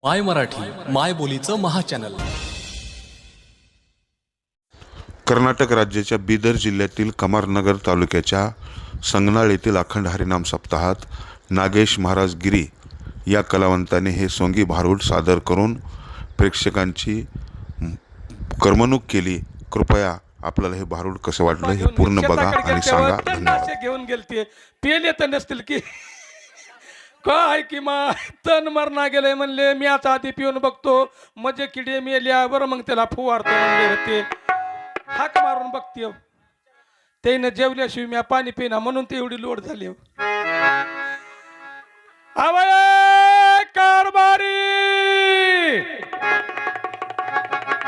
माय मराठी माय बोलीचं महाचॅनल. कर्नाटक राज्याच्या बीदर जिल्ह्यातील कमारनगर तालुक्याच्या संगनाळ येथील अखंड हरिनाम सप्ताहात नागेश महाराज गिरी या कलावंताने हे सोंगी भारूड सादर करून प्रेक्षकांची करमणूक केली. कृपया आपल्याला हे भारूड कसं वाटलं हे पूर्ण बघा आणि सांगा. धन्यवाद. घेऊन गेलते पेले तर नसतील की काय की तन मरणा गेले म्हणले मी आता आधी पिऊन बघतो मजे किडे मेल्या बरं मग त्याला फुवारतो म्हणले होते. हाक मारून बघते त्यानं जेवल्याशिवाय मी पाणी पिना म्हणून ते एवढी लोड झाली. आवय कारभारी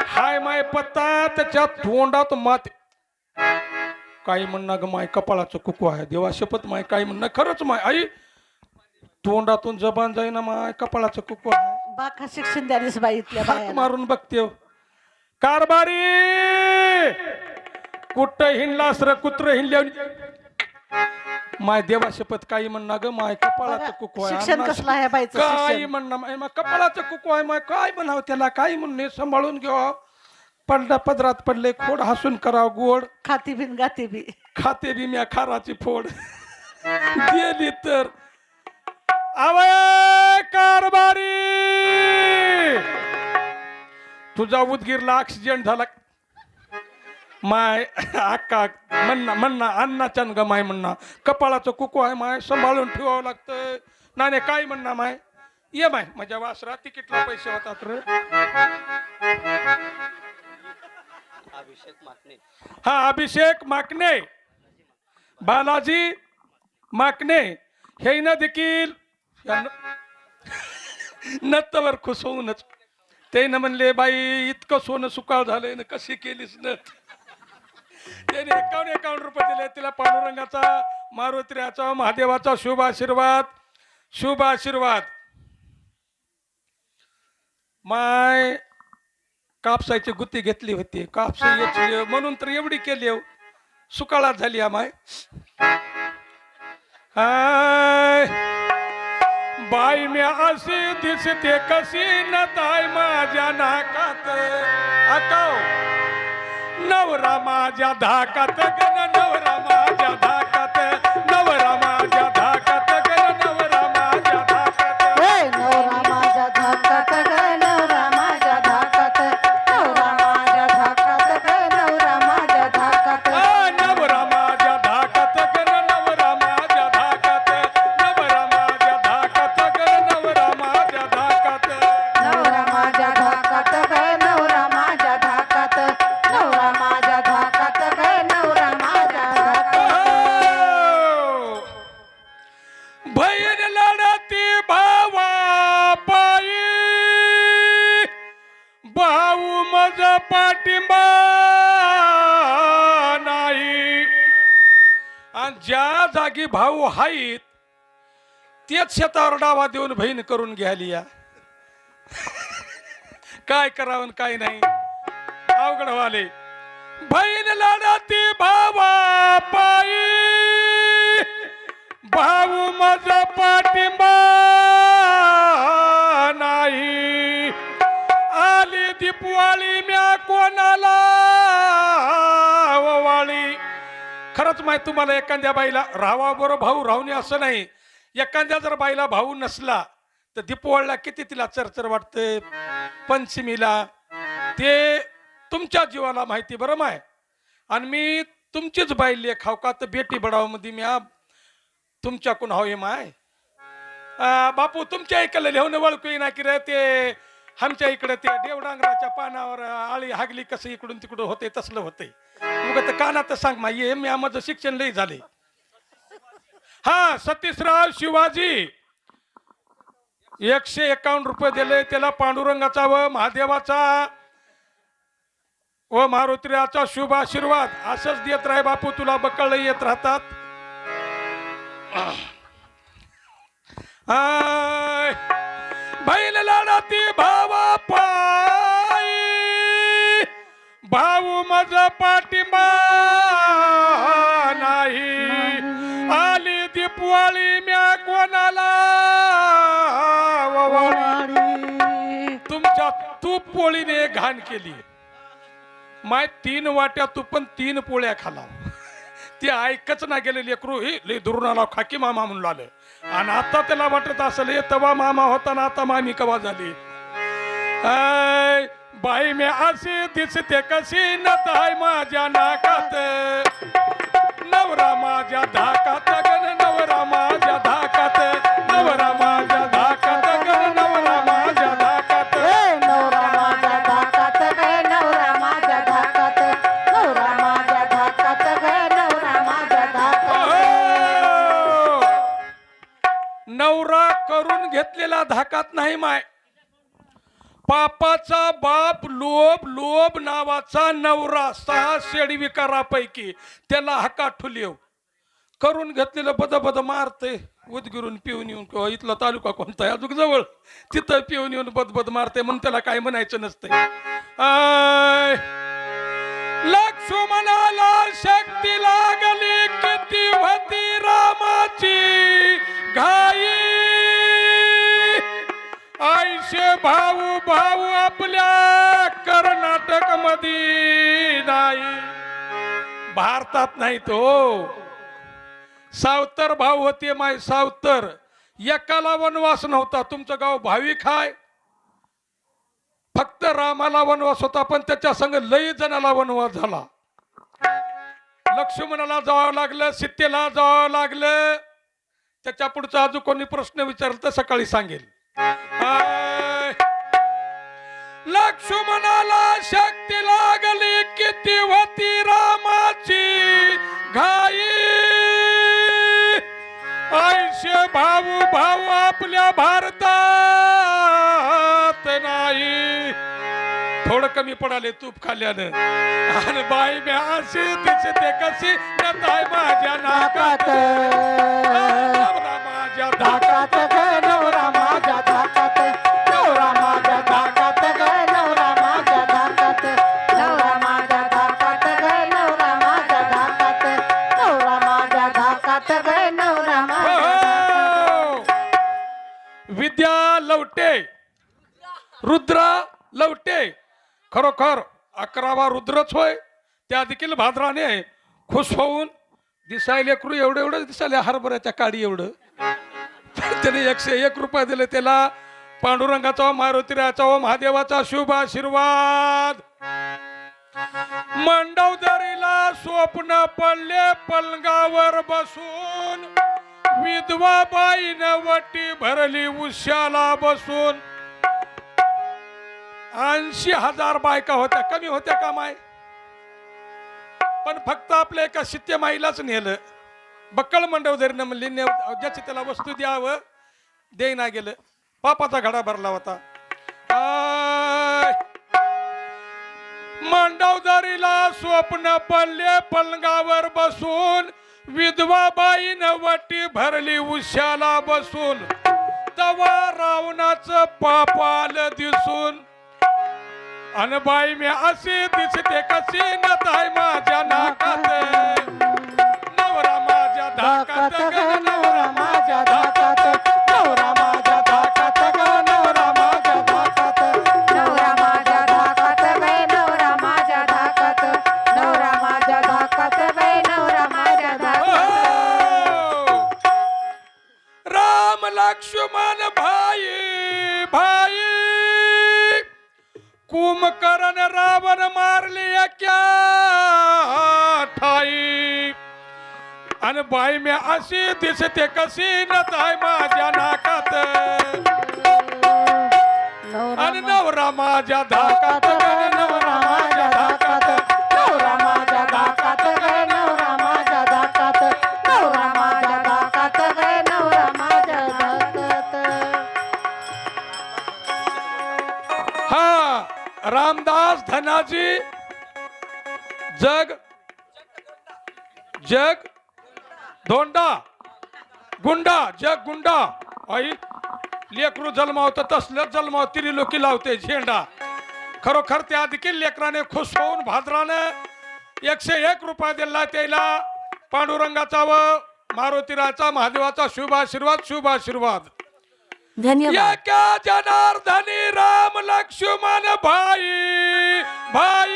हाय माय पत्ता त्याच्या तोंडात माते काही म्हणणं ग माय कपाळाचं कुकू आहे देवा शपथ माय काही म्हणणं खरंच माय आई तोंडातून जबान जाईना माय कपाळाचं कुकू आहे. बाका शिक्षण द्यालीस बाई इथल्या बाया मारून बघते कारभारी कुठं हिंडलास र कुत्र हिंडल्या माय देवा शपथ काही म्हणणं ग माय कपाळाचं कुकू आहे. शिक्षण कसलं आहे बाईचं काही म्हणणं माय मा कपाळाचं कुकू आहे माय काय म्हणावं त्याला काही म्हणणे सांभाळून घ्यावं पडला पदरात पडले खोड हसून करावं गोड खाती बिन गाती बी खाते बी म्या खाराची फोड गेली तर आवय कारभारी तुझा उदगीरला ऍक्सिडेंट झाला माय अक्का म्हणणं अन्नाच्या ग माय म्हणणं कपाळाचं कुकू आहे माय सांभाळून ठेवावं लागतं नाणे काय म्हणणं माय ये माय माझ्या वासरा तिकीटला पैसे होतात रे. हा अभिषेक माकणे बालाजी माकणे हे न देखील नत्तवर खुश होऊनच ते न म्हणले बाई इतकं सोनं सुकाळ झालंय ना कशी केलीस न त्याने 51 रुपये दिले तिला पांडुरंगाचा मारुत्र्याचा महादेवाचा शुभ आशीर्वाद माय कापसाची गुत्ती घेतली होती कापसा म्हणून तर एवढी केली सुकाळात झाली माय. हाय बाई मी अशी दिसते कशी न ताय माझ्या नाकात अकाव नवरा माझ्या धाकात गण नवरा माझ्या धाकात नवरा माझ्या धाकात गण नवरा माझ्या धाकात नवरा माझ्या धाकात ग नवरा माझ्या धाकात नवरा माझ्या धाकात ग नवरा माझ्या धाकात नवरा माझ्या धाकात गण नवरा माझ्या धाकात नवरा माझ्या धाकात गण नवरा माझ्या धाकात नवरा माझ्या धाकात ग नवरा माझ्या धाकात नवरा माझ्या धाकात ग नवरा माझ्या धाकात बहीण लढती भावा पायी भाऊ मज पाठिंबा नाही आणि ज्या जागी भाऊ आहेत तेच शेतावर डावा देऊन बहीण करून घ्याली या काय करावं काय नाही अवघड वाले. बहीण लढती भावा पायी भाऊ मज पाठिंबा नाही आली दीपवाळी म्या कोणाला वाळी. खरंच माहिती तुम्हाला एखाद्या बाईला राहावा बरोबर भाऊ राहुने असं नाही. एखाद्या जर बाईला भाऊ नसला तर दीपवाळीला किती तिला चरचर वाटते पंचमीला ते तुमच्या जीवाला माहिती बरं माय. आणि मी तुमचीच बाई लेख हाव का तर बेटी बडाव मध्ये मी तुमच्याकडून हवे माय. बापू तुमच्या इकडे लिहून वळखू ना की रे ते आमच्या इकडे ते देवडांगराच्या पानावर आळी हागली कसं इकडून तिकडून होते तसलं होते मग तर कानात सांग मा ये मी माझं शिक्षण लई झाले. हा सतीशराव शिवाजी 151 रुपये दिले त्याला पांडुरंगाचा व महादेवाचा व मारुत्र्याचा शुभ आशीर्वाद असंच देत राह बापू तुला बकळ येत राहतात. बहीण लढती भावा पायी भाऊ मज पाठिंबा नाही आली दीपवाळी म्या कोणाला तूप पोळीने घाण केली. माय 3 वाट्या तुपन 3 पोळ्या खाला. ती ऐकच ना गेले लेकरू ही लय दुरून आला खाकी मामा म्हणून आलं. आणि आता त्याला वाटत असेल हे तवा मामा होता ना आता मामी कवा झाली. बाई मी अशी दिसते कशी नताय माझ्या नाकात. नवरा माझ्या धाकात गण नवरा माझ्या धाकात. नवरा माझ्या धाकात गण नवरा माझ्या धाकात. नवरा माझ्या धाकात गे नवरा माझ्या धाकात. नवरा माझ्या धाकात गे नवरा माझ्या धाकात. नवरा करून घेतलेला धाकात नाही माय. पापाचा बाप लोभ लोभ नावाचा नवरा 6 शेडी विकारापैकी त्याला हका ठुलेव करून घेतलेलं बद बद मारते. उदगिरून पिऊन येऊन किंवा इथला तालुका कोणता अजून जवळ तिथं पिऊन येऊन बदबद मारते म्हणून त्याला काय म्हणायचं नसतंय. लक्ष्मणाला शक्ती लागली किती होती रामाची घाई. आईशे भाऊ भाऊ आपल्या कर्नाटक मध्ये नाही भारतात नाही तो. सावतर भाऊ होते माय सावतर. एकाला वनवास नव्हता. तुमचं गाव भाविक आहे. फक्त रामाला वनवास होता पण त्याच्या संग लई जणाला वनवास झाला. लक्ष्मणाला जावं लागलं सीतेला जावं लागलं. त्याच्या पुढचा अजून कोणी प्रश्न विचारला तर सकाळी सांगेल. लक्ष्मणाला शक्ती लागली किती होती रामाची घाई. आयुष्य भाऊ भाऊ आपल्या भारतात नाही. थोडं कमी पडाले तूप खाल्ल्यानं. आणि बाई मी अशी दिसते कशी नताय माझ्या नाकात. नवरा माझ्या धाकात गे नवरा माझ्या धाकात. नवरा माझ्या धाकात गे नवरा माझ्या धाकात. नवरा माझ्या धाकात गे नवरा माझ्या धाकात. नवरा माझ्या धाकात गे नवरा माझ्या धाकात. विद्या लवटे रुद्रा लवटे खरोखर 11वा रुद्रच होय. त्या देखील भाद्राने खुश होऊन दिसायला लेकरू एवढं एवढं दिसायला हरभऱ्याच्या काडी एवढं. त्याने 101 रुपये दिले त्याला. पांडुरंगाचा मारुतीराचा महादेवाचा शुभ आशीर्वाद. मंडवदरीला स्वप्न पडले पलंगावर बसून. विधवा बाईनं वटी भरली उश्याला बसून. 80,000 बायका होत्या. कमी होत्या का माय. पण फक्त आपल्या एका शित्य माईलाच नेलं. बक्कळ मंडवदरीनं म्हणली ज्याची त्याला वस्तू द्यावं देईना गेलं. पापाचा घडा भरला होता. मंडवदरीला स्वप्न पडले पलंगावर बसून. विधवा बाईनं वटी भरली उश्याला बसून. तवा रावणाचं पाप आलं दिसून. अन बाई मी अशी दिसते कशी नताय माझ्या नाकात. नवरा माझ्या धाकात ग नवरा माझ्या धाकात. नवरा माझ्या धाकात ग नवरा माझ्या धाकात. नवरा माझ्या धाकात गे नवरा माझ्या धाकात. नवरा माझ्या धाकात गे नवरा माझ्या धाकात. राम लक्ष्मण भाई भाई. कुंभकर्ण रावण मारली क्या ठाई. आणि बाई मी अशी दिसते कशी नताय माझ्या नाकात. आणि नवरा माझ्या धाकात ग नवरा माझ्या धाकात. नवरा माझ्या धाकात गे नवरा माझ्या धाकात. नवरा माझ्या धाकात गे नवरा माझ्या धाकात. हा रामदास धनाजी जग जग धोंडा गुंडा जग गुंडा. आई लेकरू जन्मावतं तसलं जन्माव तिरिलोकी लावते झेंडा. खरोखर त्या देखील लेकराने खुश होऊन भाद्रानं 101 रुपये दिला. त्याला पांडुरंगाचा व मारुतीराचा महादेवाचा शुभ आशीर्वाद शुभ आशीर्वाद. धन्यवाद. या क्या जनार्दनी राम लक्ष्मण लक्ष्मण भाई भाई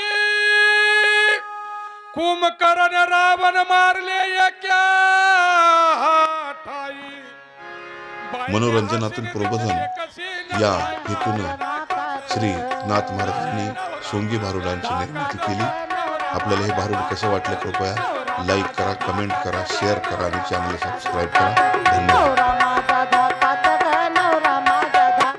कुंभकर्ण रावण मारले एका ठाई. मनोरंजनातून प्रबोधन या हेतूनं श्री नाथ महाराजांनी सोंगी भारुडांची निर्मिती केली. आपल्याला हे भारूड कसं वाटलं कृपया लाईक करा, कमेंट करा, शेअर करा आणि चॅनल सबस्क्राईब करा. धन्यवाद.